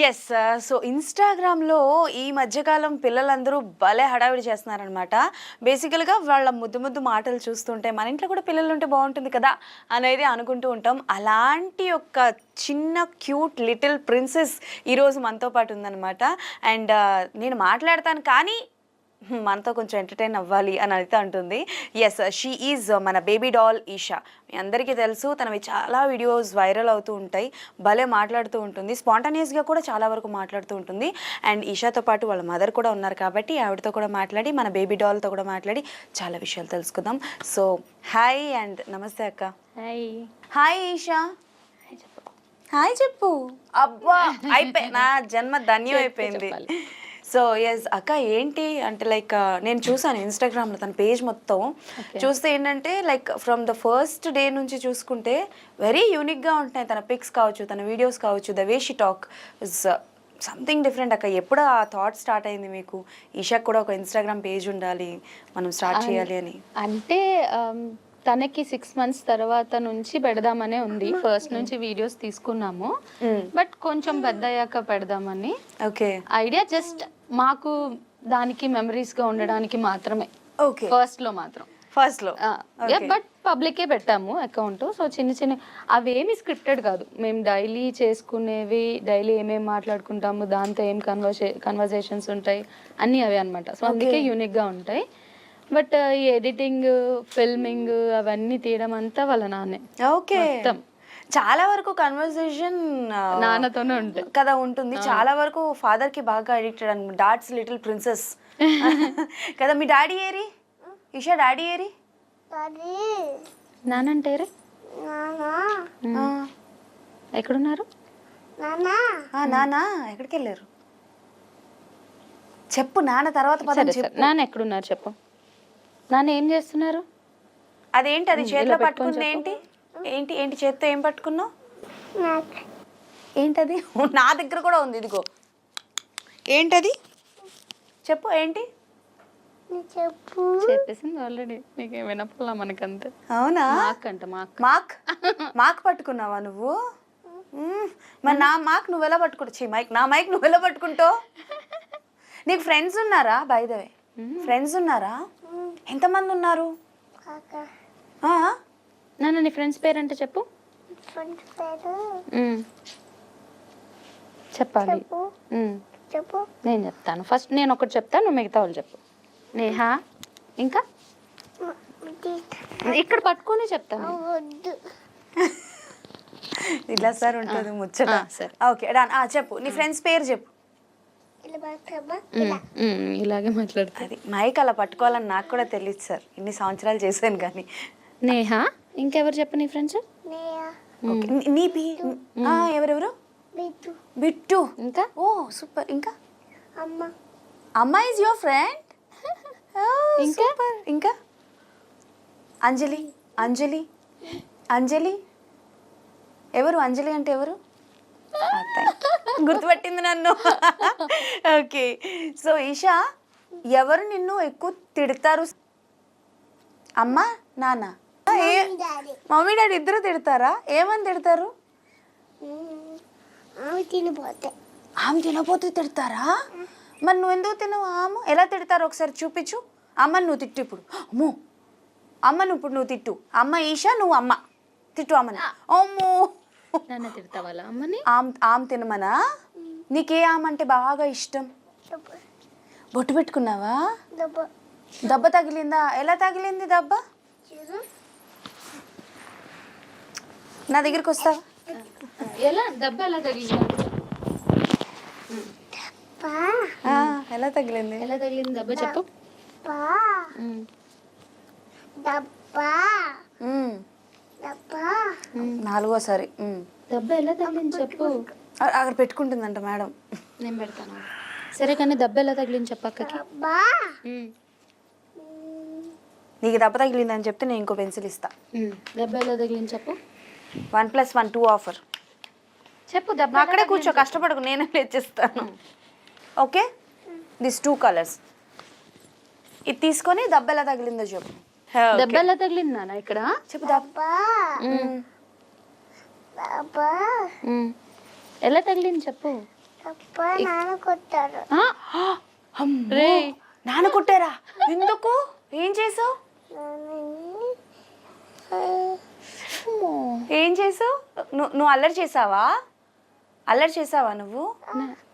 Yes. So ఇన్‌స్టాగ్రామ్‌లో ఈ మధ్యకాలం పిల్లలందరూ భలే హడావిడి చేస్తున్నారనమాట. బేసికల్‌గా వాళ్ళ ముద్దు ముద్దు మాటలు చూస్తుంటే మన ఇంట్లో కూడా పిల్లలుంటే బావుంటుంది కదా! అనేది అనుకుంటూ ఉంటాం. అలాంటి ఒక చిన్న క్యూట్ లిటిల్ ప్రిన్సెస్ ఈరోజు మనతో పాటు ఉందనమాట. అండ్ నేను మాట్లాడతాను కానీ మనతో కొంచెం ఎంటర్‌టైన్ అవ్వాలి అని అయితే అంటుంది. యెస్. షీ ఈజ్ మన బేబీ డాల్ ఈషా. మీ అందరికీ తెలుసు తనవి చాలా వీడియోస్ వైరల్ అవుతూ ఉంటాయి. భలే మాట్లాడుతూ ఉంటుంది. స్పాంటేనియస్‌గా కూడా చాలా వరకు మాట్లాడుతూ ఉంటుంది. అండ్ ఈషాతో పాటు వాళ్ళ మదర్ కూడా ఉన్నారు కాబట్టి ఆవిడతో కూడా మాట్లాడి మన బేబీ డాల్‌తో కూడా మాట్లాడి చాలా విషయాలు తెలుసుకుందాం. సో హాయ్ అండ్ నమస్తే అక్క. హాయ్. హాయ్ ఈషా. హాయ్ చెప్పు. అబ్బా! అయిపోయి నా జన్మ ధన్యం అయిపోయింది. సో యెస్ అక్క ఏంటి అంటే లైక్ నేను చూసాను ఇన్‌స్టాగ్రామ్‌లో తన పేజ్ మొత్తం. చూస్తే ఏంటంటే like from the first day నుంచి చూసుకుంటే వెరీ యూనిక్‌గా ఉంటున్నాయి తన పిక్స్ కావచ్చు, తన వీడియోస్ కావచ్చు, the way she talk is something different అక్క. ఎప్పుడు ఆ థాట్ స్టార్ట్ అయింది మీకు? ఈషాకి కూడా ఒక ఇన్‌స్టాగ్రామ్ పేజ్ ఉండాలి, మనం స్టార్ట్ చేయాలి అని. అంటే తనకి 6 మంత్స్ తర్వాత నుంచి పెడదామనే ఉంది. ఫస్ట్ నుంచి వీడియోస్ తీసుకున్నాము, బట్ కొంచెం పెద్ద అయ్యాక పెడదామని. ఓకే. ఐడియా జస్ట్ మాకు దానికి మెమరీస్ గా ఉండడానికి మాత్రమే. ఓకే. ఫస్ట్ లో మాత్రం ఫస్ట్‌లో. బట్ పబ్లికే పెట్టాము అకౌంట్. సో చిన్న చిన్న అవేమి స్క్రిప్టెడ్ కాదు. మేము డైలీ చేసుకునేవి, డైలీ ఏమేమి మాట్లాడుకుంటాము, దాంతో ఏం కన్వర్సేషన్స్ ఉంటాయి అన్నీ అవే అనమాట. సో అందుకే యూనిక్ గా ఉంటాయి. బట్ ఈ ఎడిటింగ్, ఫిల్మింగ్ అవన్నీ తీయడం అంతా వాళ్ళ నాన్నే. ఓకే. మొత్తం చాలా వరకు కన్వర్సేషన్ నాన్నతోనే ఉంటుంది కదా ఉంటుంది. చాలా వరకు ఫాదర్ కి బాగా అడిక్టెడ్ అనమాట. డాడ్స్ లిటిల్ ప్రిన్సెస్ కదా. మీ డాడీ ఏరి? ఈషా డాడీ ఏరి? నాన్న అంటే ఎక్కడున్నారు? నాన్న ఎక్కడికి వెళ్ళారు చెప్పు. నాన్న తర్వాత పదం చెప్పు. నాన్న ఎక్కడున్నారు చెప్పు. నాన్న ఏం చేస్తున్నారు? అదేంటి అది చేతిలో పట్టుకుంది? ఏంటి ఏంటి ఏంటి చేత్తో ఏం పట్టుకున్నావు? ఏంటది? నా దగ్గర కూడా ఉంది, ఇదిగో. ఏంటది చెప్పు. ఏంటి చెప్పేసింది ఆల్రెడీ. నీకు ఏమైనా పొలా మనకంతే. అవునా? మాక్ అంట మాక్. మాక్ మాక్ పట్టుకున్నావా నువ్వు? మరి నా మాక్ నువ్వు ఎలా పట్టుకుంటావు? మైక్ నా మైక్ నువ్వు ఎలా పట్టుకుంటావు? నీకు ఫ్రెండ్స్ ఉన్నారా? బై ద వే ఫ్రెండ్స్ ఉన్నారా? ఎంతమంది ఉన్నారు? నాన్న నీ ఫ్రెండ్స్ పేరంటే చెప్పు. చెప్పాలి. నేను చెప్తాను. ఫస్ట్ నేను ఒకటి చెప్తాను, నువ్వు మిగతా వాళ్ళు చెప్పు. నేహా, ఇంకా ఇక్కడ పట్టుకొని చెప్తాను. ఇలా సార్ ఉంటుంది ముచ్చట. సరే ఓకే డన్. చెప్పు నీ ఫ్రెండ్స్ పేరు చెప్పు. ఇలాగే మాట్లాడుతా. అది మైక్ అలా పట్టుకోవాలని నాకు కూడా తెలియదు సార్, ఇన్ని సంవత్సరాలు చేశాను కానీ. నేహా, ఇంకెవరు చెప్పు నీ ఫ్రెండ్స్? నీ పి ఎవరెవరు? బిట్టు. ఇంకా? ఓ సూపర్. ఇంకా అమ్మ ఈజ్ యువర్ ఫ్రెండ్? ఇంకా? ఇంకా అంజలి. అంజలి అంజలి ఎవరు? అంజలి అంటే ఎవరు? గుర్తుపట్టింది నన్ను. ఓకే. సో ఈషా, ఎవరు నిన్ను ఎక్కువ తిడతారు? అమ్మ నాన్న? మమ్మీ డాడీ ఇద్దరు తిడతారా? ఏమని తిడతారు? ఆమె తినపోతే తిడతారా? మరి నువ్వు ఎందుకు తినవు? ఆమె ఎలా తిడతారు ఒకసారి చూపించు. అమ్మని నువ్వు తిట్టు ఇప్పుడు. అమ్మో అమ్మను ఇప్పుడు నువ్వు తిట్టు. అమ్మ ఈషా, నువ్వు అమ్మ తిట్టు అమ్మని. అమ్మో నన్ను తిడతావా అమ్మని? ఆమె తినమనా? నీకే ఆమె అంటే బాగా ఇష్టం? బొట్టు పెట్టుకున్నావా? దెబ్బ తగిలిందా? ఎలా తగిలింది దెబ్బ? నా దగ్గరికి వస్తావా? ఎలా దెబ్బ ఎలా తగిలింది? ఎలా తగిలింది? ఎలా తగిలింది దెబ్బ చెప్పు. నాలుగోసారి. దెబ్బ ఎలా తగిలింది చెప్పు. అక్కడ పెట్టుకుంటుందంట మేడం. నేను పెడతాను. సరే కానీ దెబ్బ ఎలా తగిలింది చెప్పు అక్కకి. నీకు దెబ్బ తగిలిందని చెప్తే నేను ఇంకో పెన్సిల్ ఇస్తా. దెబ్బ ఎలా తగిలింది చెప్పు. 1+1 2 ఆఫర్ చెప్పు. దెబ్బ అక్కడే కూర్చో, కష్టపడకు, నేనే తెచ్చిస్తాను. Okay, this 2 colours. ఇది తీసుకొని దెబ్బ ఎలా తగిలిందో చెప్పు. దెబ్బ ఎలా తగిలింది నాన్న ఇక్కడ చెప్పు. దెబ్బ ఎలా తగిలింది చెప్పు. నాన్న కొట్టారు. అమ్మో, రే. నాన్న కొట్టారా? ఎందుకు? ఏం చేసావు? ఏం చేసావు? నువ్వు అల్లరి చేసావా? అల్లరి చేసావా నువ్వు?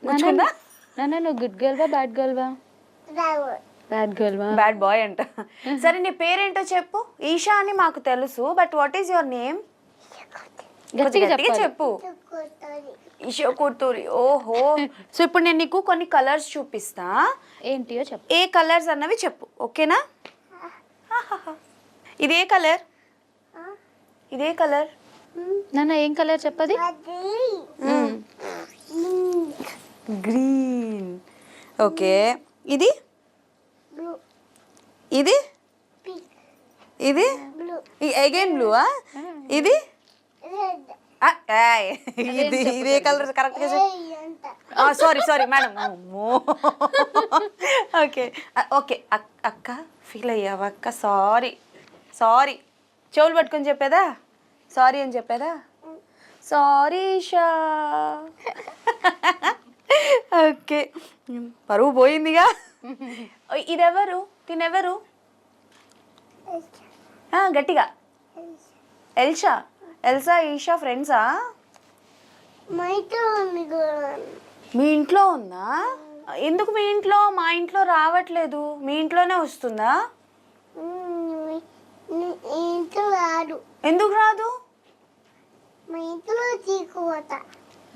గుచ్చుకుందా? నాన్న నువ్వు గుడ్ గర్ల్ వా బ్యాడ్ గర్ల్ వా? బ్యాడ్ గర్ల్ వా? బ్యాడ్ బాయ్ అంట. సరే నీ పేరేంటో చెప్పు. ఈషా అని మాకు తెలుసు, but what is your name? గట్టిగా గట్టిగా చెప్పాలి. చెప్పు. ఈషా కూతురి. ఓహో. సో ఇప్పుడు నేను నీకు కొన్ని కలర్స్ చూపిస్తా. ఏంటియో చెప్పు. ఏ కలర్స్ అన్నవి చెప్పు, ఓకేనా? ఇదే కలర్, ఇదే కలర్. నాన్న ఏం కలర్ చెప్పది? గ్రీన్. ఓకే. ఇది ఇది ఇది అగైన్ బ్లూవా? ఇది ఇది ఇదే కలర్ కరెక్ట్గా చెప్పు. Sorry madam. Okay okay. అక్క ఫీల్ అయ్యావా అక్క? సారీ చెవులు పట్టుకొని చెప్పేదా? సారీ అని చెప్పేదా? సారీ ఈషా. ఓకే, పరువు పోయిందిగా. ఇదెవరు? తినెవరు? గట్టిగా. ఎల్సా. ఎల్సా ఈషా ఫ్రెండ్సా? మీ ఇంట్లో ఉందా? ఎందుకు మీ ఇంట్లో? మా ఇంట్లో రావట్లేదు, మీ ఇంట్లోనే వస్తుందా? ఎందుకు రాదు?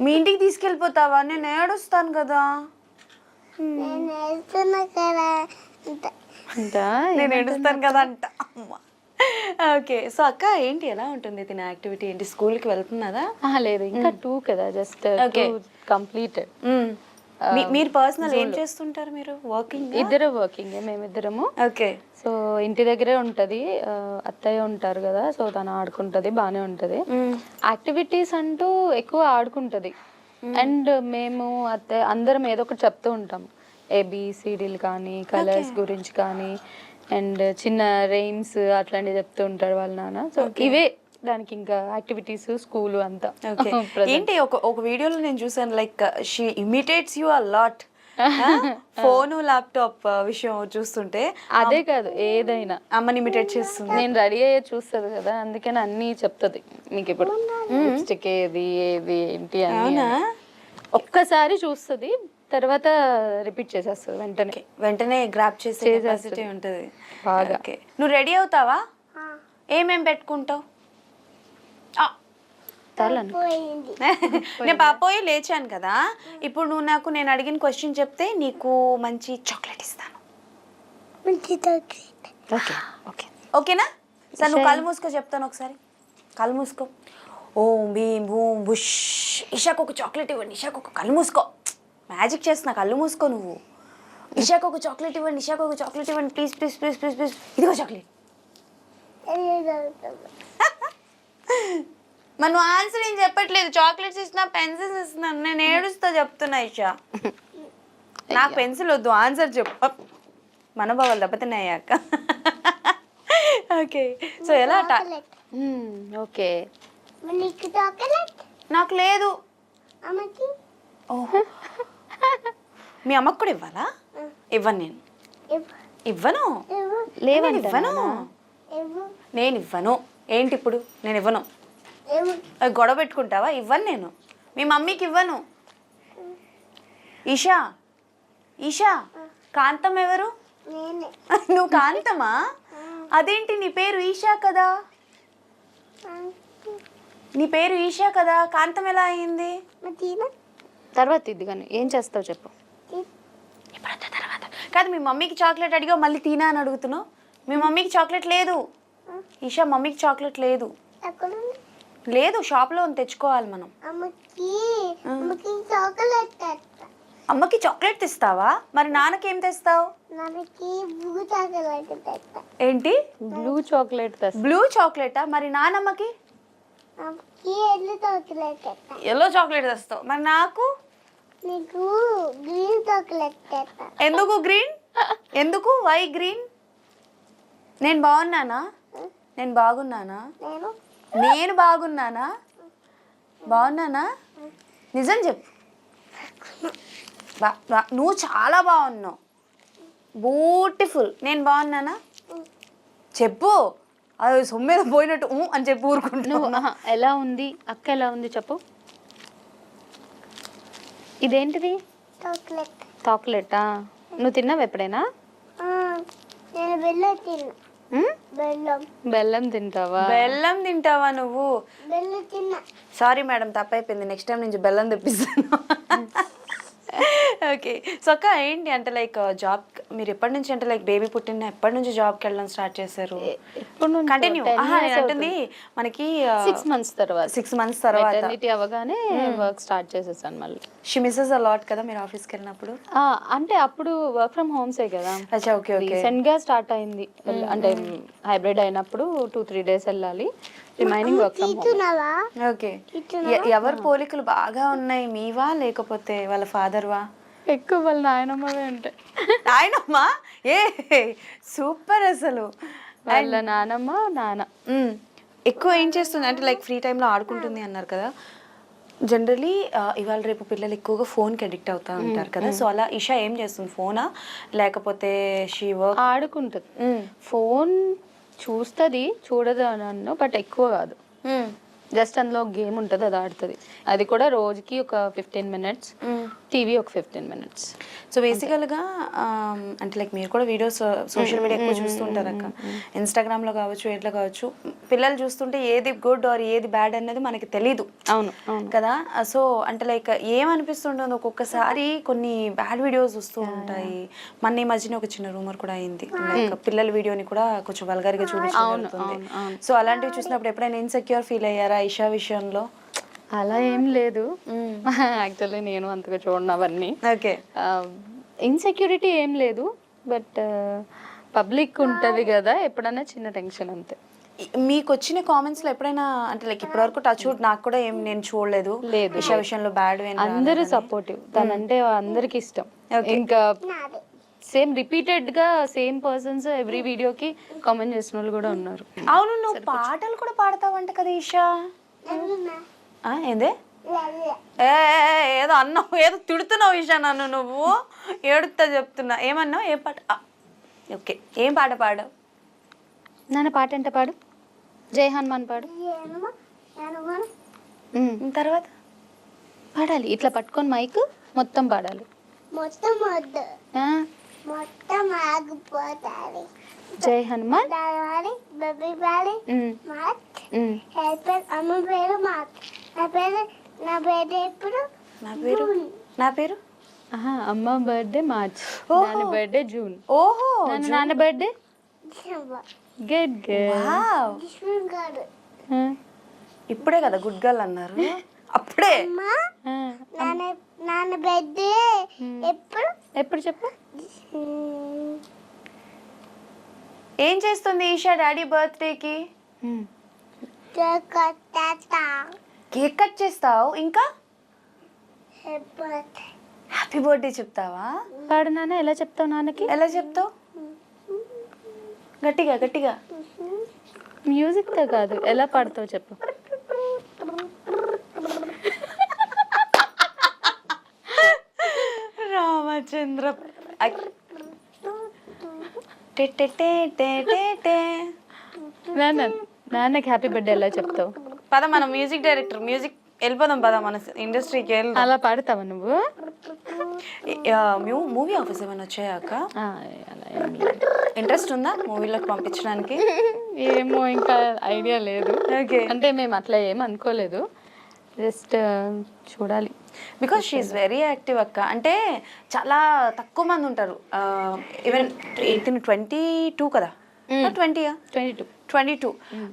మీ ఇంటికి తీసుకెళ్ళిపోతావా? నేను ఏడుస్తాను కదా. నేను ఏడుస్తాను కదా అంట. ఓకే. సో అక్క ఏంటి, ఎలా ఉంటుంది తిన యాక్టివిటీ? ఏంటి, స్కూల్కి వెళ్తున్నదా? లేదు, ఇంకా 2 కదా, జస్ట్ కంప్లీటెడ్. మీరు పర్సనల్ ఏం చేస్తుంటారు? మీరు వర్కింగ్? ఇద్దరు వర్కింగ్, మేమిద్దరము. ఓకే. సో ఇంటి దగ్గరే ఉంటది, అత్తయ్య ఉంటారు కదా, సో తను ఆడుకుంటది, బాగానే ఉంటది. యాక్టివిటీస్ అంటూ ఎక్కువ ఆడుకుంటది. అండ్ మేము అత్తయ్య అందరం ఏదో ఒకటి చెప్తూ ఉంటాం, ఏబిసిడీలు కానీ, కలర్స్ గురించి కానీ, అండ్ చిన్న రైమ్స్ అట్లాంటివి చెప్తూ ఉంటారు వాళ్ళ నాన్న. సో ఇవే దానికి ఇంకా యాక్టివిటీస్, స్కూల్ అంతా. ఏంటి ఒక వీడియోలో నేను చూసాను, like she imitates you a lot. Phone laptop విషయం చూస్తుంటే అదే కాదు, ఏదైనా అమ్మని ఇమిటేట్ చేస్తుంది. నేను రెడీ అయ్యే చూస్తుంది కదా, అందుకని అన్ని చెప్తుంది. మీకు ఇప్పుడు లిప్స్టిక్ ఏది ఏది ఏంటి అని ఒక్కసారి చూస్తుంది, తర్వాత రిపీట్ చేసేస్తుంది వెంటనే గ్రాప్ చేసే కెపాసిటీ ఉంటుంది బాగా. నువ్వు రెడీ అవుతావా? ఏమేం పెట్టుకుంటావు? నేను పాపోయి లేచాను కదా, ఇప్పుడు నువ్వు నాకు నేను అడిగిన క్వశ్చన్ చెప్తే నీకు మంచి చాక్లెట్ ఇస్తాను. ఓకే ఓకే ఓకేనా? సార్ నువ్వు కళ్ళు మూసుకో, చెప్తాను ఒకసారి. కళ్ళు మూసుకో. ఓం భీం భూం బుష్. ఇషాకు ఒక చాక్లెట్ ఇవ్వండి. ఇషాకు ఒక, కళ్ళు మూసుకో. మ్యాజిక్ చేస్తున్నా, కళ్ళు మూసుకో నువ్వు. ఇషాకు ఒక చాక్లెట్ ఇవ్వండి. ఇషాకు ఒక చాక్లెట్ ఇవ్వండి please please please please please. ఇదిగో చాక్లెట్. మనం ఆన్సర్ ఏం చెప్పట్లేదు. చాక్లెట్స్ ఇస్తున్నా, పెన్సిల్స్ ఇస్తున్నాను. నేను ఏడుస్తా చెప్తున్నా ఇషా. నాకు పెన్సిల్ వద్దు, ఆన్సర్ చెప్పు. మనోభావాలు దెబ్బతిన్నాయాక. ఓకే. సో ఎలా? ఓకే. నాకు లేదు. మీ అమ్మకు కూడా ఇవ్వాలా? ఇవ్వను నేను. ఇవ్వను. ఇవ్వను. నేను ఇవ్వను. ఏంటి ఇప్పుడు? నేను ఇవ్వను. గొడవ పెట్టుకుంటావా? ఇవ్వను నేను. మీ మమ్మీకి ఇవ్వను. ఈషా, ఈషా, కాంతం ఎవరు? నువ్వు కాంతమా? అదేంటి, నీ పేరు ఈషా కదా? నీ పేరు ఈషా కదా, కాంతం ఎలా అయింది? తర్వాత ఇది కానీ ఏం చేస్తావు చెప్పు. ఇప్పుడు తర్వాత కాదు. మీ మమ్మీకి చాక్లెట్ అడిగావు, మళ్ళీ తినా అని అడుగుతున్నావు. మీ మమ్మీకి చాక్లెట్ లేదు ఈషా. మమ్మీకి చాక్లెట్ లేదు. లేదు, షాప్లో ఉంది, తెచ్చుకోవాలి మనం. అమ్మకి చాక్లెట్ తెస్తావా? మరి నాన్నకి ఏం తెస్తావు? ఏంటి? Blue chocolate. బ్లూ చాక్లెటా? మరి నానమ్మకి ఎల్లో చాక్లెట్ తెస్తావు. మరి నాకు ఎందుకు గ్రీన్? ఎందుకు వై గ్రీన్? నేను బాగున్నానా? నేను బాగున్నానా? నేను బాగున్నానా? బాగున్నానా? నిజం చెప్పు. నువ్వు చాలా బాగున్నావు, బ్యూటిఫుల్. నేను బాగున్నానా చెప్పు, అది సొమ్మేద పోయినట్టు అని చెప్పి నువ్వు ఊరుకుంటున్నావు. ఎలా ఉంది అక్క, ఎలా ఉంది చెప్పు. ఇదేంటిది? చాక్లెట్. చాక్లెటా? నువ్వు తిన్నావు ఎప్పుడైనా? నేను బెల్లం తిన్నా. ఉమ్? బెల్లం బెల్లం తింటావా? బెల్లం తింటావా నువ్వు? బెల్లం తిన్నా. సారీ మేడం, తప్పైపోయింది, నెక్స్ట్ టైం నుంచి బెల్లం తెప్పిస్తాను. ఓకే. సో అక్క ఏంటి అంటే లైక్ జాబ్ మీరు ఎప్పటి నుంచి అంటే లైక్ బేబీ పుట్టిన ఎప్పటి నుంచి జాబ్కి వెళ్ళడం స్టార్ట్ చేశారు? ఎప్పుడు కంటిన్యూ అంటుంది మనకి 6 months తర్వాత. 6 months తర్వాత మెటర్నిటీ అవ్వగానే వర్క్ స్టార్ట్ చేసేసాను మళ్ళీ. షీ మిస్సెస్ అ లాట్ కదా మీరు ఆఫీస్కి వెళ్ళినప్పుడు? అంటే అప్పుడు వర్క్ ఫ్రమ్ హోమ్సే కదా. అచ్చా, ఓకే ఓకే. రీసెంట్ గా స్టార్ట్ అయింది. అంటే హైబ్రిడ్ అయినప్పుడు 2-3 days వెళ్ళాలి, రిమైనింగ్ వర్క్ ఫ్రమ్ హోమ్. తిన్నావా? ఓకే. ఎవరి పోలికలు బాగా ఉన్నాయి, మీవా లేకపోతే వాళ్ళ ఫాదర్వా? ఎక్కువ వాళ్ళ నాయనమ్మవే ఉంటాయి. నాయనమ్మా ఏ సూపర్ అసలు. వాళ్ళ నానమ్మ నాన్న. ఎక్కువ ఏం చేస్తుంది అంటే లైక్ ఫ్రీ టైంలో ఆడుకుంటుంది అన్నారు కదా. జనరలీ ఇవాళ రేపు పిల్లలు ఎక్కువగా ఫోన్కి అడిక్ట్ అవుతా ఉంటారు కదా. సో అలా ఇషా ఏం చేస్తుంది, ఫోనా లేకపోతే షీ వర్క్? ఆడుకుంటుంది. ఫోన్ చూస్తుంది, చూడదు అని అన్ను, బట్ ఎక్కువ కాదు. జస్ట్ అందులో గేమ్ ఉంటుంది, అది ఆడుతుంది. అది కూడా రోజుకి ఒక 15 minutes, టీవీ ఒక 15 minutes. సో బేసికల్గా అంటే లైక్ మీరు కూడా వీడియోస్ సోషల్ మీడియా ఎక్కువ చూస్తుంటారు అక్క, ఇన్స్టాగ్రామ్లో కావచ్చు, ఎట్లా కావచ్చు, పిల్లలు చూస్తుంటే ఏది గుడ్ ఆర్ ఏది బ్యాడ్ అనేది మనకి తెలీదు. అవును అవును కదా. సో అంటే లైక్ ఏమనిపిస్తుంటుంది ఒక్కొక్కసారి కొన్ని బ్యాడ్ వీడియోస్ వస్తూ ఉంటాయి. మన ఈ మధ్యన ఒక చిన్న రూమర్ కూడా అయింది, లైక్ పిల్లల వీడియోని కూడా కొంచెం వల్గర్గా చూపించబడుతుంది. సో అలాంటివి చూసినప్పుడు ఎప్పుడైనా ఇన్సెక్యూర్ ఫీల్ అయ్యారా ఇషా విషయంలో? అలా ఏం లేదు. యాక్చువల్లీ నేను అంతగా చూడను అవన్నీ. ఓకే. ఇన్సెక్యూరిటీ ఏం లేదు, బట్ పబ్లిక్ ఉంటుంది కదా, ఎప్పుడైనా చిన్న టెన్షన్ అంతే. మీకు వచ్చిన కామెంట్స్ లో ఎప్పుడైనా అంటే లైక్ ఇప్పటివరకు టచ్ వుడ్ నాకు కూడా ఏం నేను చూడలేదు లేదు ఇషా విషయంలో బ్యాడ్ అందరూ సపోర్టివ్, తనంటే అందరికి ఇష్టం. ఇంకా సేమ్ రిపీటెడ్ గా సేమ్ పర్సన్స్ ఎవ్రీ వీడియోకి కామెంట్ చేసిన వాళ్ళు కూడా ఉన్నారు. అవును, నువ్వు పాటలు కూడా పాడతావంట కదా ఇషా? ఏందే ఏదో అన్నావు, ఏదో తిడుతున్నావు ఇషా నన్ను, నువ్వు ఏడుస్తా చెప్తున్నా. ఏమన్నావు, ఏ పాట? ఓకే, ఏం పాట పాడావు? నాన్న పాట ఎంత పాడు, జై హనుమాన్ పాడు. తర్వాత పాడాలి, ఇట్లా పట్టుకొని మైక్ మొత్తం పాడాలి. మొత్తం వద్దు, ఆ? మొత్తం ఆగిపోతాది. జై హనుమాన్. బేబీ పాడి మాత్. అమ్మ పేరు మాత్. నా పేరు ఎప్పుడు? నా పేరు అమ్మ బర్త్డే మార్చ్, నాన్న బర్త్డే జూన్. ఓహో, నాన్న బర్త్డే గుడ్ కిషన్ గారు. ఇప్పుడే కదా గుడ్ గర్ల్ అన్నారు, అప్పుడే. నాన్న బర్త్డే ఎప్పుడు? ఎప్పుడు చెప్పు. ఏం చేస్తుంది ఈషా డాడీ బర్త్డేకి? కేక్ కట్ చేస్తావు, ఇంకా హ్యాపీ బర్త్డే చెప్తావా? పాడు నాన్న, ఎలా చెప్తావు నాన్నకి? ఎలా చెప్తావు? గట్టిగా గట్టిగా. మ్యూజిక్ తో కాదు, ఎలా పాడతావు చెప్పు. రామచంద్ర. నాన్నకి హ్యాపీ బర్త్డే ఎలా చెప్తావు? పద మనం మ్యూజిక్ డైరెక్టర్, మ్యూజిక్ వెళ్ళిపోదాం పద, మన ఇండస్ట్రీకి వెళ్దాం. అలా పాడతావా నువ్వు? మూవీ ఆఫీస్ ఏమైనా వచ్చాయాక అలా ఏం లేదు. ఇంట్రెస్ట్ ఉందా మూవీలోకి పంపించడానికి? ఏమో, ఇంకా ఐడియా లేదు. ఓకే. అంటే మేము అట్లా ఏం అనుకోలేదు, జస్ట్ చూడాలి. బికాస్ షీఈస్ వెరీ యాక్టివ్ అక్క. అంటే చాలా తక్కువ మంది ఉంటారు. ఈవెన్ 22 కదా, 22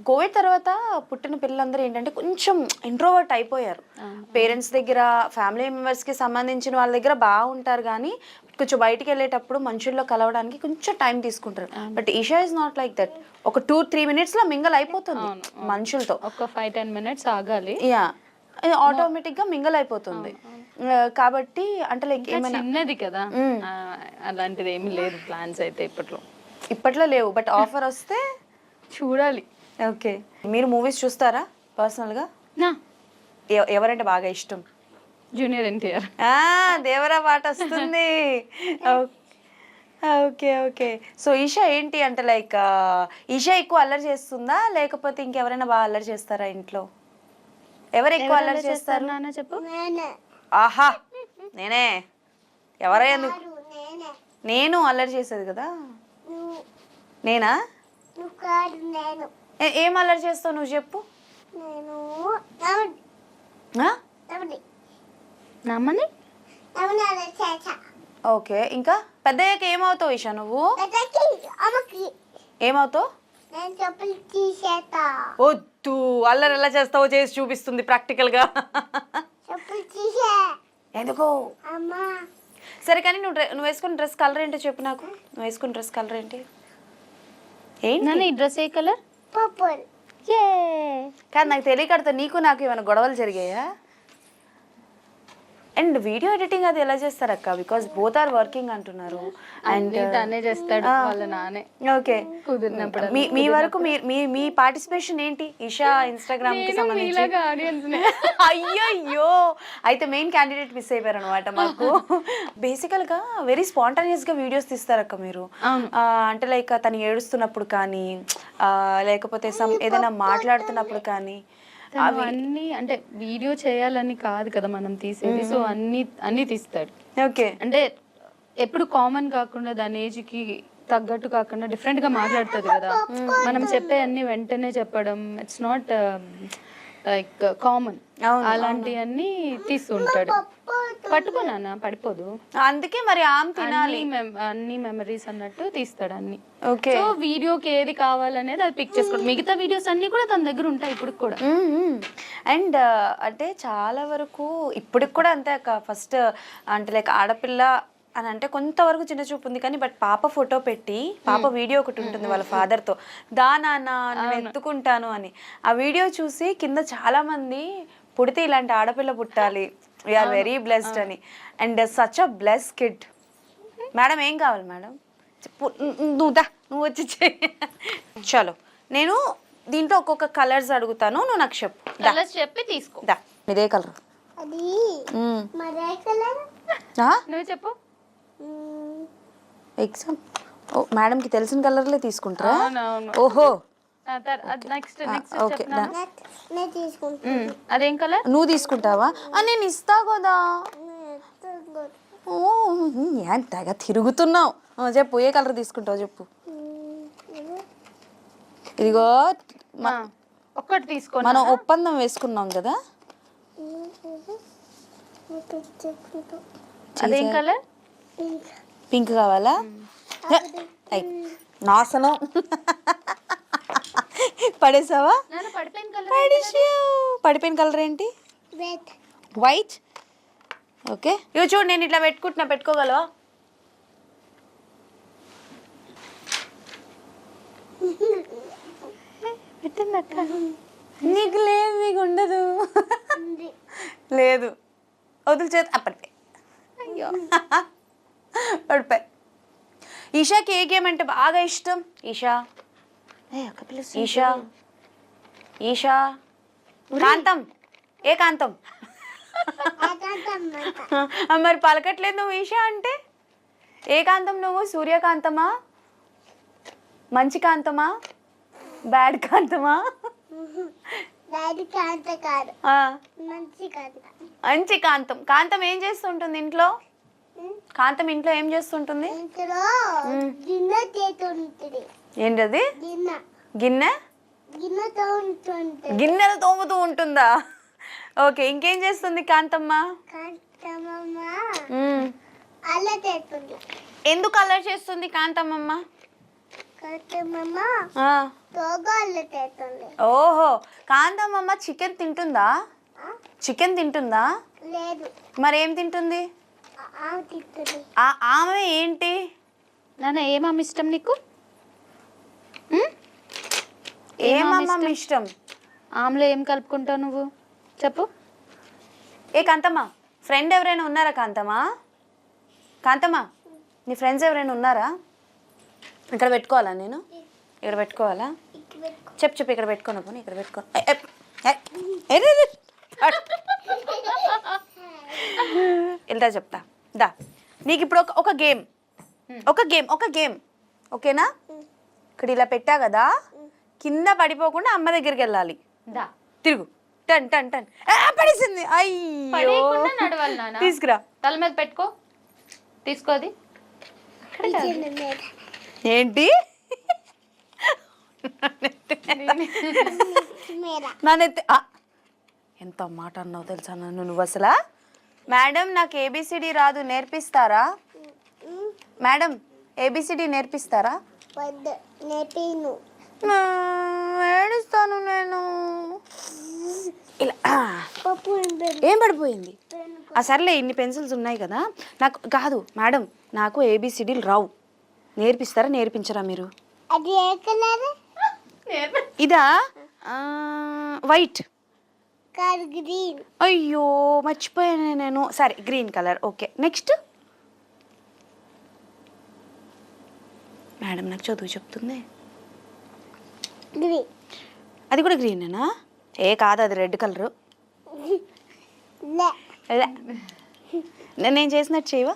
కోవిడ్ తర్వాత పుట్టిన పిల్లలందరూ ఏంటంటే కొంచెం ఇంట్రోవర్ట్ అయిపోయారు. పేరెంట్స్ దగ్గర, ఫ్యామిలీ మెంబర్స్కి సంబంధించిన వాళ్ళ దగ్గర బాగుంటారు, కానీ కొంచెం బయటికి వెళ్ళేటప్పుడు మనుషుల్లో కలవడానికి కొంచెం టైం తీసుకుంటారు. But Isha is not like that. ఒక 2-3 minutes మింగల్ అయిపోతుంది మనుషులతో. ఒక 5-10 minutes ఆగాలి. యా, ఆటోమేటిక్ గా మింగల్ అయిపోతుంది. కాబట్టి అంటే లైక్ ఏమైనా చిన్నది కదా, అలాంటిది ఏమి లేదు ప్లాన్స్ అయితే ఇప్పట్లో లేవు, బట్ ఆఫర్ వస్తే చూడాలి. ఓకే. మీరు మూవీస్ చూస్తారా పర్సనల్గా? ఎవరంటే బాగా ఇష్టం? జూనియర్ ఎన్టీఆర్. దేవరా పాట వస్తుంది. Okay okay. సో ఈషా ఏంటి అంటే లైక్ ఈషా ఎక్కువ అల్లరి చేస్తుందా లేకపోతే ఇంకెవరైనా బాగా అల్లరి చేస్తారా ఇంట్లో? ఎవరు ఎక్కువ అల్లరి చేస్తారు నాన్న చెప్పు. నేనే ఆహా నేనే ఎవరై ఎందుకు కాదు, నేనే నేను అల్లరి చేసేది కదా నువ్వు నేనా? నువ్వు కాదు నేను ఏం అల్లరి చేస్తావు నువ్వు చెప్పు. నేను ఆ? నవ్వుని నమ్మని నవ్వుని అలా చేసా ఓకే. ఇంకా పెద్దయ్యాక ఏమవుతావు ఈషా నువ్వు? పెద్దకి అమ్మకి ఏమవుతావు? నేను చెప్పులు తీసేస్తా వద్దు, అల్లరి ఎలా చేస్తావో చేసి చూపిస్తుంది ప్రాక్టికల్గా. చెప్పులు తీసే ఎందుకు? అమ్మా సరే కానీ నువ్వు వేసుకున్న డ్రెస్ కలర్ ఏంటో చెప్పు నాకు. నువ్వు వేసుకున్న డ్రెస్ కలర్ ఏంటి? నాన్న ఏంటి ఈ డ్రెస్ ఏ కలర్? పప్పులు కాదు నాకు తెలియకడతా నీకు నాకు ఏమైనా గొడవలు జరిగాయా? అండ్ వీడియో ఎడిటింగ్ అది ఎలా చేస్తారక్క? బికాస్ బోత్ ఆర్ వర్కింగ్ అంటున్నారు. అండ్ తనే చేస్తాడు వాళ్ళ నానే ఓకే కుదిరినప్పుడు. మీ వరకు మీ పార్టిసిపేషన్ ఏంటి ఈషా ఇన్స్టాగ్రామ్ కి సంబంధించి? ఆడియన్స్ అయ్యయ్యో, అయితే మెయిన్ క్యాండిడేట్ మిస్ అయిపోయారు అనమాట మాకు. బేసికల్ గా వెరీ స్పాంటానియస్ గా వీడియోస్ తీస్తారక్క మీరు. అంటే లైక్ తను ఏడుస్తున్నప్పుడు కానీ లేకపోతే ఏదైనా మాట్లాడుతున్నప్పుడు కానీ అన్ని అంటే వీడియో చేయాలని కాదు కదా మనం తీసేది, సో అన్ని తీస్తాడు. ఓకే. అంటే ఎప్పుడు కామన్ కాకుండా దాని ఏజ్ కి తగ్గట్టు కాకుండా డిఫరెంట్ గా మాట్లాడుతుంది కదా. మనం చెప్పే అన్ని వెంటనే చెప్పడం ఇట్స్ నాట్ లైక్ కామన్. అలాంటివన్నీ తీస్తుంటాడు. పట్టుకోనా పడిపోదు, అందుకే మరి ఆమె తినాలి అన్ని మెమరీస్ అన్నట్టు తీస్తాడు అన్ని. ఓకే. సో వీడియోకి ఏది కావాలనేది అది పిక్ చేసుకోవడం. మిగతా వీడియోస్ అన్ని కూడా తన దగ్గర ఉంటాయి ఇప్పుడు కూడా. అండ్ అంటే చాలా వరకు ఇప్పటికి కూడా అంతే అక్క. ఫస్ట్ అంటే లైక్ ఆడపిల్ల అని అంటే కొంతవరకు చిన్న చూపు ఉంది కానీ బట్ పాప ఫోటో పెట్టి పాప వీడియో ఒకటి ఉంటుంది వాళ్ళ ఫాదర్తో, నాన్న నేను ఎత్తుకుంటాను అని. ఆ వీడియో చూసి కింద చాలా మంది పుడితే ఇలాంటి ఆడపిల్ల పుట్టాలి, వీఆర్ వెరీ బ్లెస్డ్ అని. And such a bless kid. Madam ఏం కావాలి మేడం? నువ్వు వచ్చి చలో నేను దీంట్లో ఒక్కొక్క కలర్స్ అడుగుతాను, నువ్వు నాకు చెప్పు. కలర్స్ చెప్పి తీసుకో. ఇదే కలర్ అది మరే కలర్ నువ్వు చెప్పు. ఎగ్జామ్ మేడంకి తెలిసిన కలర్లే తీసుకుంటారా? అవునవును. ఓహో నెక్స్ట్ ఓకే. నేను తీసుకుంటాను. అదేం కలర్? నువ్వు తీసుకుంటావా? నేను ఇస్తా కదా. ఓ ఎంతగా తిరుగుతున్నావు. చెప్పు ఏ కలర్ తీసుకుంటావు చెప్పు. ఇదిగో ఒక్కటి తీసుకో. మనం ఒప్పందం వేసుకున్నాం కదా. అదేం కలర్? పింక్ కావాలా? నాశనం పడేసావా? పడిపోయిన కలర్ ఏంటి? వైట్. ఓకే ఇవి చూడు, నేను ఇట్లా పెట్టుకుంటున్నా, పెట్టుకోగలవా? నీకు లేదు, నీకు ఉండదు. లేదు వదులు చేతి అప్పటికే. అయ్యో పడిపోయి. ఈషాకి ఏ గేమ్ అంటే బాగా ఇష్టం? ఈషా ఈషా ఈషా కాంతం. ఏ కాంతం? మరి పలకట్లేదు నువ్వు ఈషా అంటే. ఏ కాంతం నువ్వు? సూర్యకాంతమా, మంచి కాంతమా, బ్యాడ్ కాంతమా? మంచి కాంతం. కాంతం ఏం చేస్తుంటుంది ఇంట్లో? కాంతం ఇంట్లో ఏం చేస్తుంటుంది? ఏంటది? గిన్నె గిన్నెలు తోముతూ ఉంటుందా? ఓకే. ఇంకేం చేస్తుంది కాంతమ్మ? ఎందుకు అల్లరి చేస్తుంది కాంతమ్మ? ఓహో, కాంతమ్మ చికెన్ తింటుందా? చికెన్ తింటుందా? మరేం తింటుంది? ఆమె ఏంటి నాన్న? ఏమమ్మ ఇష్టం నీకు? ఏమమ్మ ఇష్టం? ఆమెలో ఏం కలుపుకుంటావు నువ్వు చెప్పు. ఏ కాంతమ్మ, ఫ్రెండ్ ఎవరైనా ఉన్నారా కాంతమ్మా? కాంతమ్మ నీ ఫ్రెండ్స్ ఎవరైనా ఉన్నారా? ఇక్కడ పెట్టుకోవాలా? నేను ఇక్కడ పెట్టుకోవాలా? చెప్పు ఇక్కడ పెట్టుకోను. పోనీ ఇక్కడ పెట్టుకో. వెళ్తా చెప్తా దా. నీకు ఇప్పుడు ఒక గేమ్ ఒక గేమ్ ఓకేనా? ఇక్కడ ఇలా పెట్టా కదా, కింద పడిపోకుండా అమ్మ దగ్గరికి వెళ్ళాలి. దా తిరుగు, టన్ టన్ టన్. పడేసింది. అయ్యో, పడేయకుండా నడవాలి నాన్న. తీసుకురా. తల మీద పెట్టుకో, తీసుకోది. ఏంటి నానెత్తి ఎంత మాట అన్నావు తెలుసా నన్ను నువ్వు అసలు. మేడం నాకు ఏబిసిడి రాదు, నేర్పిస్తారా? Madam A B C D నేర్పిస్తారా? ఏడుస్తాను నేను. ఇలా ఏం పడిపోయింది? సర్లే, ఇన్ని పెన్సిల్స్ ఉన్నాయి కదా. నాకు కాదు మేడం, నాకు ఏబిసిడీలు రావు, నేర్పిస్తారా నేర్పించరా మీరు? అది ఏ కలర్? ఇదా వైట్. కాదు, గ్రీన్. అయ్యో మర్చిపోయాను నేను. సరే green colour. Okay next. Madam నాకు చదువు చెప్తుంది. గ్రీన్. అది కూడా గ్రీనేనా? కాదు, అది రెడ్ కలరు. నేను చేసినట్టు చేయవా?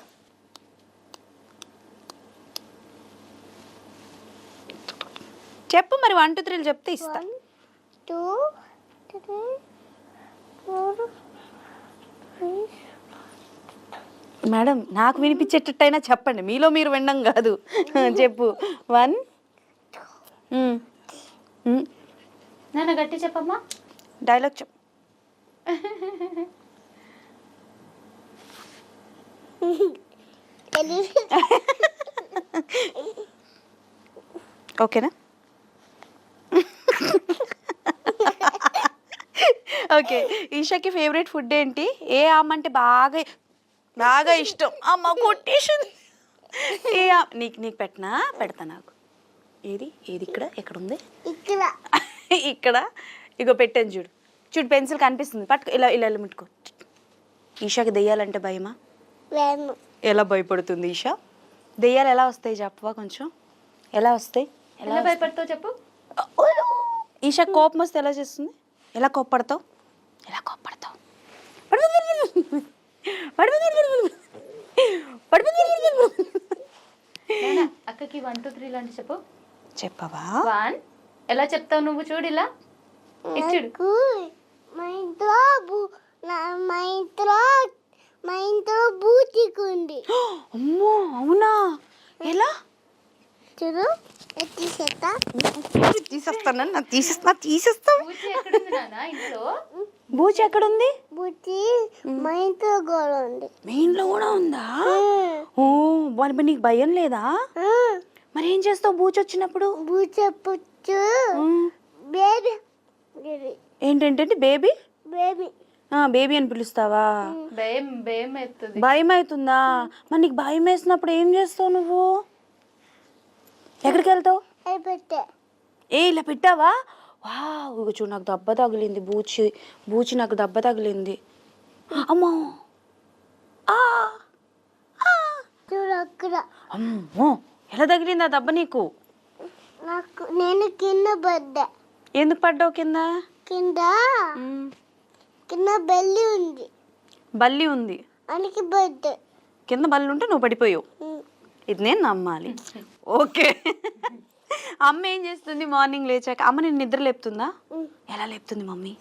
చెప్పు మరి, 1 2 3 చెప్తే ఇస్తా. 1 2 3 4 5. మేడం నాకు వినిపించేటట్టయినా చెప్పండి, మీలో మీరు వినడం కాదు. చెప్పు. 1 నాన్న గట్టి చెప్పమ్మా. డైలాగ్ చెప్పు. ఓకేనా? ఓకే. ఈషాకి ఫేవరెట్ ఫుడ్ ఏంటి? ఏ ఆమె అంటే బాగా బాగా ఇష్టం? అమ్మ కొట్టేసింది. నీకు పెడతా నాకు. ఏది ఇక్కడ ఎక్కడ ఉంది? ఇక్కడ ఇగో పెట్టాను చూడు. పెన్సిల్ కనిపిస్తుంది, పట్టుకో. ఇలా ఇలా ముట్టుకో. ఈషాకి దెయ్యాలంటే భయమా? ఎలా భయపడుతుంది ఈషా? దెయ్యాలు ఎలా వస్తాయి చెప్పవా కొంచెం? ఎలా వస్తాయి? ఎలా భయపడతావు చెప్పు. ఈషా కోపం వస్తే ఎలా చేస్తుంది? ఎలా కోప్పడతావు? అక్కకి 1 2 3 లాంటి చెప్పు. చెప్పవా? 1 ఎలా చెప్తావు నువ్వు? చూడు ఇలా ఇచ్చుడు. మా ఇంట్లో బూటికుంది. అమ్మో అవునా? ఎలా? చూడు, తీసేస్తా. బూచి ఎక్కడుంది నాన్న ఇంట్లో? బూచి ఎక్కడుంది? బూటి మా ఇంట్లో కూడా ఉంది. మీ ఇంట్లో కూడా ఉందా? ఓ మరి నీకు భయం లేదా? మరి ఏం చేస్తావు బూచి వచ్చినప్పుడు? బూచొచ్చు బేబీ. ఏంటంటే బేబీ బేబీ బేబీ అని పిలుస్తావా? భయం అవుతుందా? మరి నీకు భయం వేసినప్పుడు ఏం చేస్తావు నువ్వు? ఎక్కడికి వెళ్తావు? ఇలా పెట్టావా? ఇగో చూడు, నాకు దెబ్బ తగిలింది. బూచి నాకు దెబ్బ తగిలింది. అమ్మో అమ్మో, ఎలా తగిలింది ఆ దెబ్బ నీకు? నేను కింద పడ్డా. ఎందుకు పడ్డావు కింద? కింద బల్లి ఉంది. బల్లి ఉంది అందుకే పడ్డా. కింద బల్లి ఉంటే నువ్వు పడిపోయావు. ఇది నేను నమ్మాలి. ఓకే. అమ్మ ఏం చేస్తుంది మార్నింగ్ లేచాక? అమ్మ నేను నిద్ర లేపుతుందా? ఎలా లేపుతుంది మమ్మీ?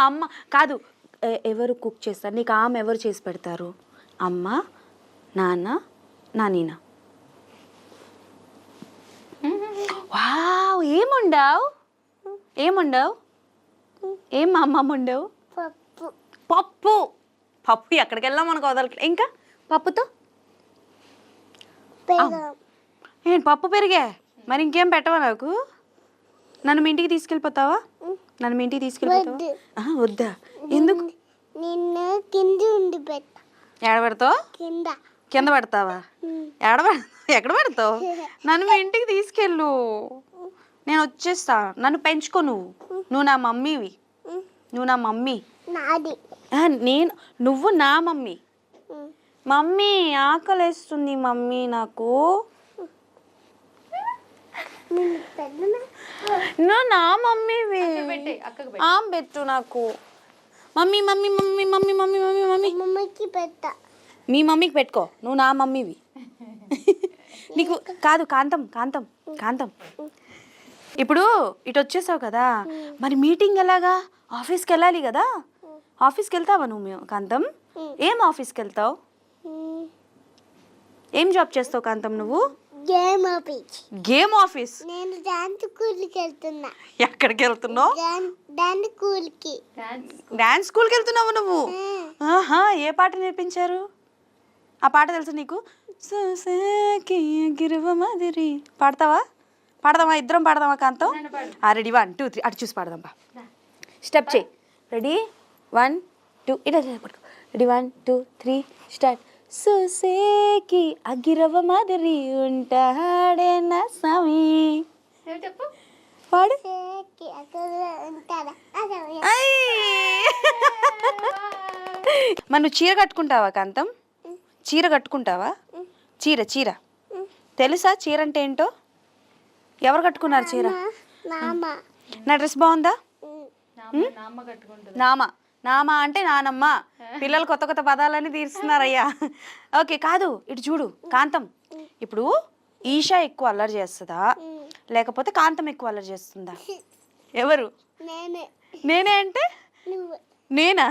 అమ్మ కాదు, ఎవరు కుక్ చేస్తారు నీకు? ఆమె ఎవరు చేసి పెడతారు? అమ్మ, నాన్న, నానీనా? వావ్, ఏముండవు? ఏం మా అమ్మమ్మ ఉండవు? పప్పు ఎక్కడికి వెళ్ళాం మనకు వదలట్లే. ఇంకా పప్పుతో ఏంటి? పప్పు పెరిగే. మరి ఇంకేం పెట్టవా నాకు? నన్ను మీ ఇంటికి తీసుకెళ్ళిపోతావా? వద్దా? ఎందుకు? నిన్న కింద ఉండి పెట్టా. ఎక్కడ పెడతావు? కింద పెడతావా? ఎక్కడ పెడతావు? నన్ను మీ ఇంటికి తీసుకెళ్ళు, నేను వచ్చేస్తా. నన్ను పెంచుకో. నువ్వు నా మమ్మీవి. నువ్వు నా మమ్మీ. మమ్మీ ఆకలేస్తుంది మమ్మీ నాకు. నా మమ్మీవి పెట్టే అక్కకు పెట్టు. ఆమె పెట్టు నాకు. Mummy mummy mummy mummy mummy mummy mummy మమ్మీకి పెట్టా. మీ మమ్మీకి పెట్టుకో, నువ్వు నా మమ్మీవి. నీకు కాదు కాంతం కాంతం కాంతం, ఇప్పుడు ఇటు వచ్చేసావు కదా, మరి మీటింగ్ ఎలాగా? ఆఫీస్కి వెళ్ళాలి కదా, ఆఫీస్కి వెళ్తావా నువ్వు కాంతం? ఏం ఆఫీస్కి వెళ్తావు? ఏం జాబ్ చేస్తావు కాంతం నువ్వు? Game office. Game office? నేను డాన్స్ స్కూల్కి వెళ్తున్నా. ఎక్కడికి వెళ్తున్నావు? డాన్స్ స్కూల్కి. డాన్స్ స్కూల్కి వెళ్తున్నావు నువ్వు? ఆహా, ఏ పాట నేర్పించారు? ఆ పాట తెలుసు నీకు? గిరువ మాదిరి పాడతావా? పాడదామా? ఇద్దరం పాడదామా కాంతం? రెడీ 1 2 3 అటు చూసి పాడదాం బా. స్టెప్ చేయి. రెడీ 1 2 ఇటు పడుకో. Ready 1 2 3 start. సుసేకి అగిరవ మాదిరి ఉంటాడే నా స్వామి. చెప్పు. పాడు. మరి నువ్వు చీర కట్టుకుంటావా కాంతం? చీర కట్టుకుంటావా? చీర చీర తెలుసా చీర అంటే ఏంటో? ఎవరు కట్టుకున్నారు చీర? నా డ్రెస్ బాగుందా? నామ్మ కట్టుకుంటుంది. నామ నామ అంటే నానమ్మ. పిల్లలు కొత్త కొత్త పదాలన్నీ తీరుస్తున్నారయ్యా. ఓకే కాదు, ఇటు చూడు కాంతం. ఇప్పుడు ఈషా ఎక్కువ అల్లరి చేస్తుందా లేకపోతే కాంతం ఎక్కువ అల్లరి చేస్తుందా? ఎవరు? నేనే అంటే నేనా?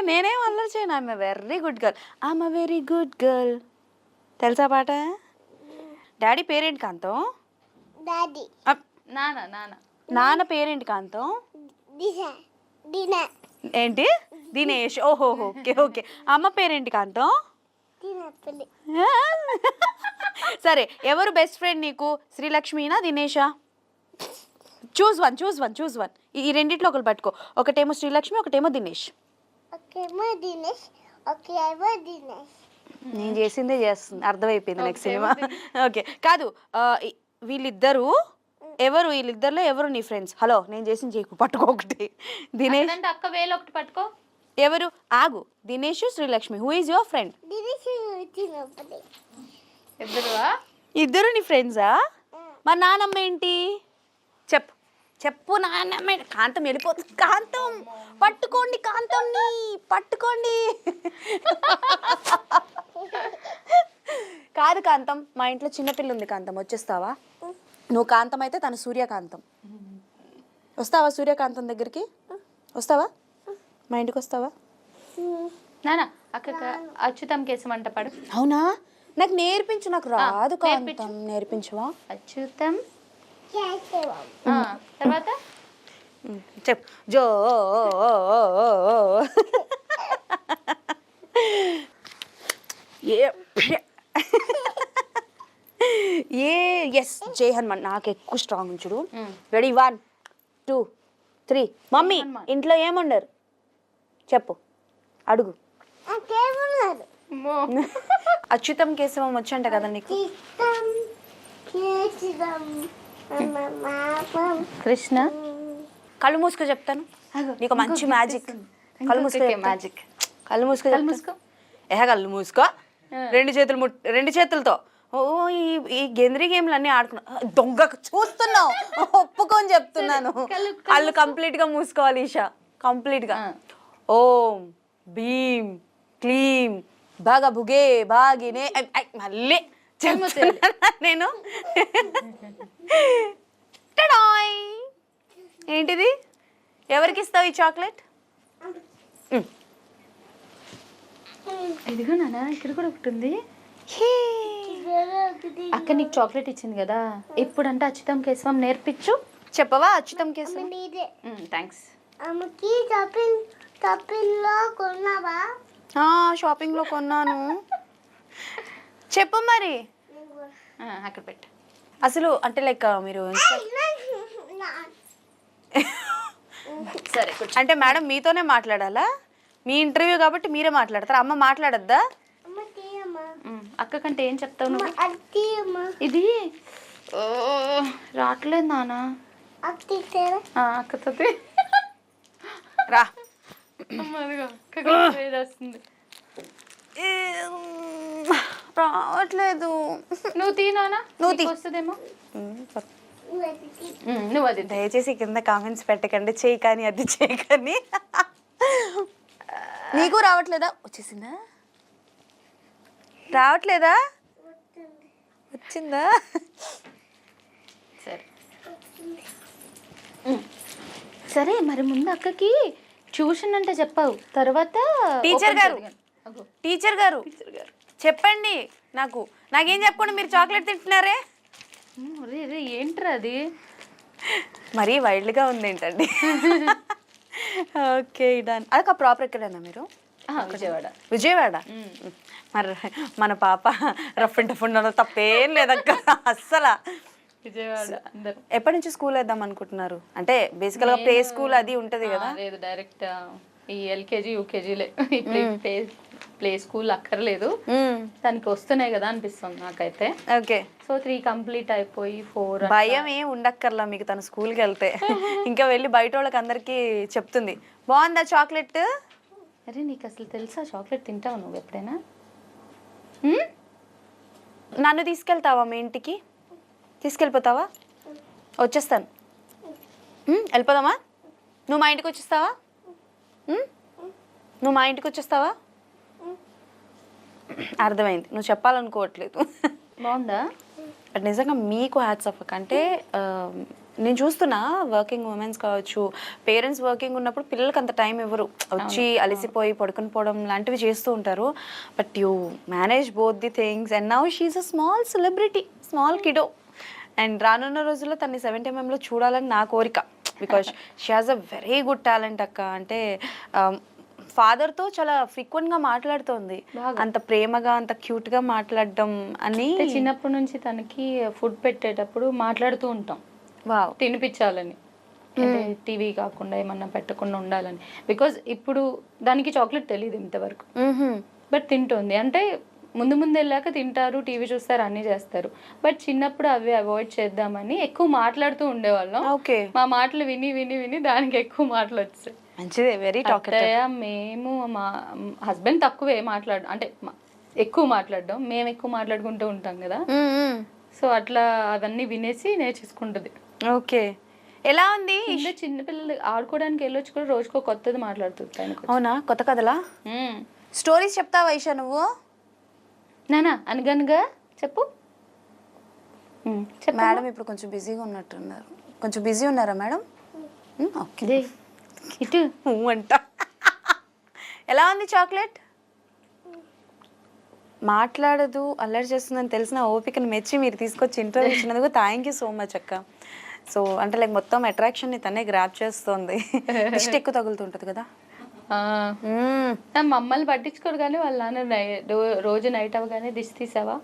నేనేం అల్లరి చేయను. I'm very good girl. I'm very good girl. తెలుసా పాట? డాడీ పేరేంటి కాంతం? నాన్న నాన్న నాన్న పేరేంటి కాంతం? ఏంటి? దినేష్. ఓహో ఓకే ఓకే. అమ్మ పేరేంటి కాంతం? సరే, ఎవరు బెస్ట్ ఫ్రెండ్ నీకు? శ్రీలక్ష్మినా దినేషా? Choose one. ఈ రెండిట్లో ఒకరు పట్టుకో. ఒకటేమో శ్రీలక్ష్మి, ఒకటేమో దినేష్. నేను చేసిందే చేస్తుంది, అర్థమైపోయింది. Next cinema. ఓకే కాదు, వీళ్ళిద్దరు ఎవరు? వీళ్ళిద్దరిలో ఎవరు నీ ఫ్రెండ్స్? హలో, నేను చేసింది చేయకు, పట్టుకో ఒకటి. దినేష్ అంటే అక్క వేలు ఒకటి పట్టుకో. ఎవరు? ఆగు. Dinesh Srilakshmi. Who is your friend? ఇద్దరు నీ ఫ్రెండ్సా? మరి నానమ్మ ఏంటి? చెప్పు నాన్నమ్మ. కాంతం వెళ్ళిపోతుంది. కాంతం పట్టుకోండి, కాంతంని పట్టుకోండి. కాదు కాంతం, మా ఇంట్లో చిన్నపిల్ల ఉంది కాంతం, వచ్చేస్తావా? నువ్వు కాంతం అయితే తను సూర్యకాంతం. వస్తావా సూర్యకాంతం దగ్గరికి? వస్తావా? మా ఇంటికి వస్తావా? నానా అక్క అచ్యుతం కేసం అంట పడు. అవునా? నాకు నేర్పించు. నాకు రాదు కాంతం, నేర్పించవా? అచ్యుతం తర్వాత చెప్పు. జో ఎస్ జై హనుమాన్. నాకు ఎక్కువ స్ట్రాంగ్ ఉంచుడు. రెడీ 1 2 3. మమ్మీ ఇంట్లో ఏముండరు చెప్పు, అడుగు. అచ్యుతం కేశవం వచ్చంట కదా నీకు? కృష్ణ. కళ్ళు మూసుకో చెప్తాను నీకు మంచి మ్యాజిక్. కళ్ళు మూసుకో. మ్యాజిక్. కళ్ళు మూసుకో. కళ్ళు మూసుకో. రెండు చేతులతో. ఓ ఈ గెంద్రీ గేమ్లు అన్నీ ఆడుకున్నా. దొంగ చూస్తున్నావు, ఒప్పుకొని చెప్తున్నాను. కళ్ళు కంప్లీట్ గా మూసుకోవాలి ఈషా, కంప్లీట్ గా. ఓం భీం క్లీం భగ భుగే భాగినే. మళ్ళీ నేను టడాయ్. ఏంటిది? ఎవరికి ఇస్తావు ఈ చాక్లెట్? ఇదిగో నాన్న, ఇక్కడ కూడా ఒకటి ఉంది. అక్క నీకు చాక్లెట్ ఇచ్చింది కదా, ఇప్పుడంటే అచ్యుతం కేశవం నేర్పించు. చెప్పవా అచ్యుతం కేశవం? థ్యాంక్స్. షాపింగ్ లో కొన్నాను. చెప్పు మరి. అక్కడ పెట్టు. అసలు అంటే లైక్ మీరు సరే అంటే మేడం మీతోనే మాట్లాడాలా? మీ ఇంటర్వ్యూ కాబట్టి మీరే మాట్లాడతారు. అమ్మ మాట్లాడద్దా? అక్క కంటే ఏం చెప్తావు నువ్వు? ఇది రావట్లేదు నాన్న. అక్కతో రా. వస్తుంది. రావట్లేదు. నువ్వు తీనానా? నువ్వు వస్తుందేమో. నువ్వు అది దయచేసి కింద కామెంట్స్ పెట్టకండి, చేయి కానీ అది చేయి కానీ. నీకు రావట్లేదా? వచ్చేసిందా? రావట్లేదా? వచ్చిందా? సరే సరే, మరి ముందు అక్కకి ట్యూషన్ అంటే చెప్పావు, తర్వాత టీచర్ గారు, అగో. టీచర్ గారు చెప్పండి నాకేం చెప్పకుండా మీరు చాక్లెట్ తింటున్నారే. అరే అరే ఏంట్రా అది? మరీ వైల్డ్గా ఉంది ఏంటండి? Okay done. అదొక ప్రాపర్ ఎక్కడైనా మీరు? విజయవాడ. విజయవాడ. మరి మన పాప రఫ్ అండ్ టఫ్ ఉండడం తప్పేం లేదక్క అస్సలు. విజయవాడ అందరు. ఎప్పటి నుంచి స్కూల్ వేద్దాం అనుకుంటున్నారు? అంటే బేసికల్గా ప్లే స్కూల్ అది ఉంటది కదా? లేదు, డైరెక్ట్ ఈ ఎల్కేజీ యూకేజీలే. ఇప్పుడు ప్లే స్కూల్ అక్కర్లేదు, దానికి వస్తున్నాయి కదా అనిపిస్తుంది నాకైతే. ఓకే. సో 3 కంప్లీట్ అయిపోయి 4. భయం ఏం ఉండక్కర్లా మీకు తన స్కూల్కి వెళ్తే. ఇంకా వెళ్ళి బయట వాళ్ళకి అందరికీ చెప్తుంది, బాగుందా చాక్లెట్? అరే నీకు అసలు తెలుసా చాక్లెట్ తింటావు నువ్వు ఎప్పుడైనా? నన్ను తీసుకెళ్తావా మీ ఇంటికి? తీసుకెళ్ళిపోతావా? వచ్చేస్తాను. వెళ్ళిపోదామా? నువ్వు మా ఇంటికి వచ్చేస్తావా? నువ్వు మా ఇంటికి వచ్చేస్తావా? అర్థమైంది, నువ్వు చెప్పాలనుకోవట్లేదు. బాగుందా? బట్ నిజంగా మీకు హ్యాట్స్ ఆఫ్. అంటే నేను చూస్తున్నా వర్కింగ్ ఉమెన్స్ కావచ్చు, పేరెంట్స్ వర్కింగ్ ఉన్నప్పుడు పిల్లలకి అంత టైం ఇవ్వరు, వచ్చి అలసిపోయి పడుకుని పోవడం లాంటివి చేస్తూ ఉంటారు. But you manage both the things and now she is a small celebrity, small kiddo. And రానున్న రోజుల్లో తన్ని 7mm చూడాలని నా కోరిక. Because she has a very good talent అక్క. అంటే ఫాదర్తో చాలా ఫ్రీక్వెంట్గా మాట్లాడుతోంది, అంత ప్రేమగా అంత క్యూట్గా మాట్లాడడం అని. చిన్నప్పటి నుంచి తనకి ఫుడ్ పెట్టేటప్పుడు మాట్లాడుతూ ఉంటాం, వావ్, తినిపించాలని. అంటే టీవీ కాకుండా ఏమన్నా పెట్టకుండా ఉండాలని. బికాజ్ ఇప్పుడు దానికి చాక్లెట్ తెలియదు ఇంతవరకు, బట్ తింటుంది. అంటే ముందు వెళ్ళాక తింటారు, టీవీ చూస్తారు, అన్నీ చేస్తారు. బట్ చిన్నప్పుడు అవి అవాయిడ్ చేద్దామని ఎక్కువ మాట్లాడుతూ ఉండేవాళ్ళం. ఓకే. మా మాటలు విని విని విని దానికి ఎక్కువ మాటలు వచ్చాయి. మంచిదే, వెరీ టాకటివ్. మేము మా హస్బెండ్ తక్కువే అంటే ఎక్కువ మాట్లాడడం, మేము ఎక్కువ మాట్లాడుకుంటూ ఉంటాం కదా. సో అట్లా అవన్నీ వినేసి నేర్చేసుకుంటుంది. ఓకే. ఎలా ఉంది? చిన్నపిల్లలు ఆడుకోవడానికి వెళ్ళొచ్చు కూడా రోజుకో కొత్తది మాట్లాడుతుంది. అవునా? కొత్త కథలా? స్టోరీస్ చెప్తావా ఐషా నువ్వు? నానా అనగనగా చెప్పు. మేడం ఇప్పుడు కొంచెం బిజీగా ఉన్నట్టున్నారు. కొంచెం బిజీ ఉన్నారా మేడం? ఓకే. ఇటు అంట. ఎలా ఉంది చాక్లెట్? మాట్లాడదు, అల్లరి చేస్తుందని తెలిసిన ఓపికను మెచ్చి మీరు తీసుకొచ్చి ఇంటర్వ్యూ ఇచ్చినందుకు థ్యాంక్ యూ సో మచ్ అక్క. సో అంటే లైక్ మొత్తం అట్రాక్షన్ని తనే గ్రాప్ చేస్తుంది. దిష్టి ఎక్కువ తగులుతుంటుంది కదా. మమ్మల్ని పట్టించుకోరు కానీ వాళ్ళ నాన్న రోజు నైట్ అవగానే దిష్టి తీసావా,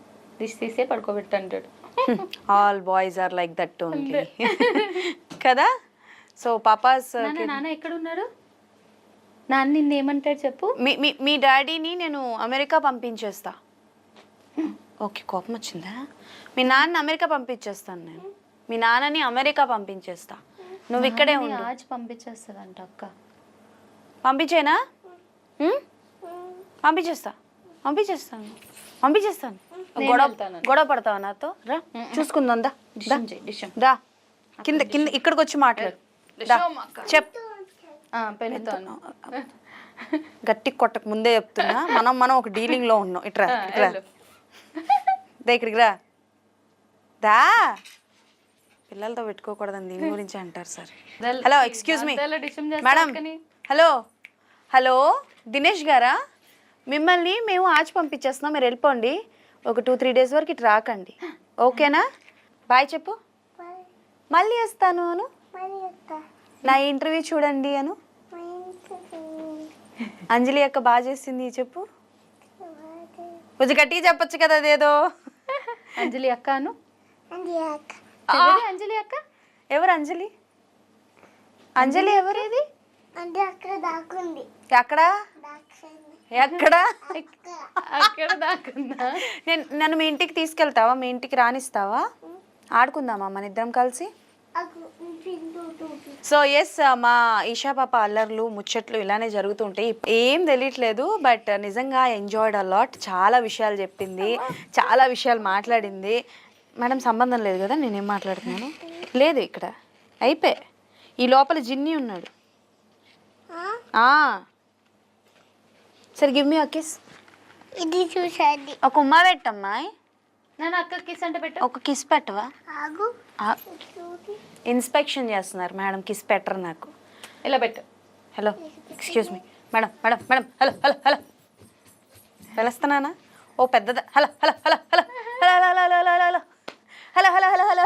దిష్టి తీసే పడుకోబెట్టంటాడు. All boys are like that only కదా. సో పాపాస్ నాన్న ఎక్కడ ఉన్నాడు? నాన్న నిన్ను ఏమంటాడు చెప్పు. మీ డాడీని నేను అమెరికా పంపించేస్తా. ఓకే, కోపం వచ్చిందా? మీ నాన్న అమెరికా పంపించేస్తాను నేను. మీ నాన్నని అమెరికా పంపించేస్తా, నువ్వు ఇక్కడే ఉండు. ఆజ్ పంపించేస్తాడంట అక్క. పంపించేనా? పంపించేస్తాను. గొడవ పడతావా నాతో? రా చూసుకుందాం, రా కింద ఇక్కడికి వచ్చి మాట్లాడు. చెప్. పెళ్ళితాను గట్టి కొట్టక ముందే చెప్తున్నా, మనం ఒక డీలింగ్ లో ఉన్నాం. ఇట్రా ఇక్కడికి రా. దా, పిల్లలతో పెట్టుకోకూడదని దీని గురించి అంటారు sir. Hello, excuse me madam. Hello Dinesh గారా? మిమ్మల్ని మేము ఆచి పంపించేస్తున్నాం, మీరు వెళ్ళిపోండి. ఒక 2-3 days వరకు ఇటు రాకండి, ఓకేనా? బాయ్ చెప్పు. మళ్ళీ వస్తాను అను. నా ఇంటర్వ్యూ చూడండి అను. అంజలి అక్క బాగా చేసింది చెప్పు. కొంచెం గట్టిగా చెప్పొచ్చు కదా అదేదో. అంజలి అక్క అను. అంజలి అక్క ఎవరు? అంజలి ఎవరు? ఇది ఎక్కడ నన్ను మీ ఇంటికి తీసుకెళ్తావా? మీ ఇంటికి రానిస్తావా? ఆడుకుందామా మన ఇద్దరం కలిసి? సో ఎస్, మా ఈషా పాప అల్లర్లు ముచ్చట్లు ఇలానే జరుగుతుంటాయి. ఏం తెలియట్లేదు, బట్ నిజంగా ఎంజాయ్డ్ అ లాట్. చాలా విషయాలు చెప్పింది, చాలా విషయాలు మాట్లాడింది. మేడం సంబంధం లేదు కదా నేనేం మాట్లాడుతున్నాను లేదు ఇక్కడ అయిపోయి ఈ లోపల జిన్ని ఉన్నాడు సరే గివ్ మీ కిస్ ఇది చూసాది ఒక ఉమ్మా పెట్టమ్మా నేను అక్క కిస్ అంటే పెట్టు. ఒక కిస్ పెట్టవా ఆగు ఇన్స్పెక్షన్ చేస్తున్నారు మేడం కిస్ పెట్టరు నాకు ఇలా పెట్టు. Hello excuse me madam madam madam hello hello hello పిలుస్తున్నానా ఓ పెద్దద hello hello hello hello hello hello hello hello hello hello hello hello hello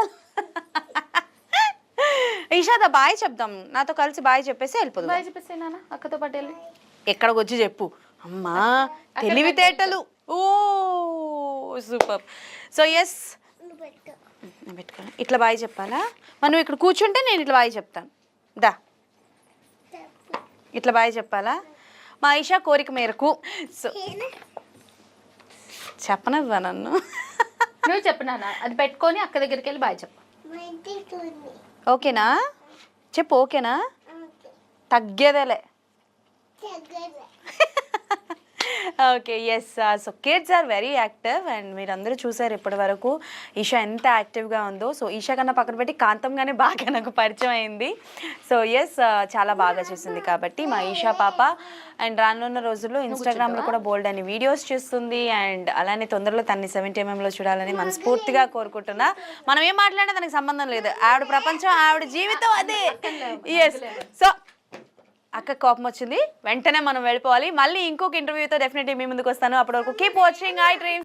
ఈషాద బాయ్ చెప్దాం నాతో కలిసి బాయ్ చెప్పేసి వెళ్ళిపోదు బాయ్ చెప్పేసి నాన్న అక్కతో పాటు వెళ్ళి. ఎక్కడికి వచ్చి చెప్పు అమ్మా తెలివితేటలు ఓ సూపర్ సో ఎస్ పెట్టుకోవాలి ఇట్లా బాయ్ చెప్పాలా మనం ఇక్కడ కూర్చుంటే నేను ఇట్లా బాయ్ చెప్తాను దా ఇట్లా బాయ్ చెప్పాలా మా ఈషా కోరిక మేరకు సో చెప్పనవ్వా నన్ను నువ్వు చెప్పు నాన్న అది పెట్టుకొని అక్క దగ్గరికి వెళ్ళి బాయ్ చెప్పు. ఓకేనా చెప్పు ఓకేనా తగ్గేదేలే okay yes so kids are very active and మీరందరూ చూసారు ఇప్పటి వరకు ఈషా ఎంత యాక్టివ్గా ఉందో సో ఈషా కన్నా పక్కన పెట్టి కాంతంగానే బాగా నాకు పరిచయం అయింది సో ఎస్ చాలా బాగా చేసింది కాబట్టి మా ఈషా పాప అండ్ రానున్న రోజుల్లో ఇన్స్టాగ్రామ్లో కూడా బోల్డ్ అని వీడియోస్ చేస్తుంది అండ్ అలానే తొందరలో తన్ని 70mm చూడాలని మనస్ఫూర్తిగా కోరుకుంటున్నా మనం ఏం మాట్లాడినా దానికి సంబంధం లేదు ఆవిడ ప్రపంచం ఆవిడ జీవితం అదే ఎస్ సో అక్క కోపం వచ్చింది వెంటనే మనం వెళ్ళిపోవాలి మళ్ళీ ఇంకొక ఇంటర్వ్యూతో డెఫినెట్లీ మీ ముందుకు వస్తాను అప్పటి వరకు కీప్ వాచింగ్ ఐ డ్రీమ్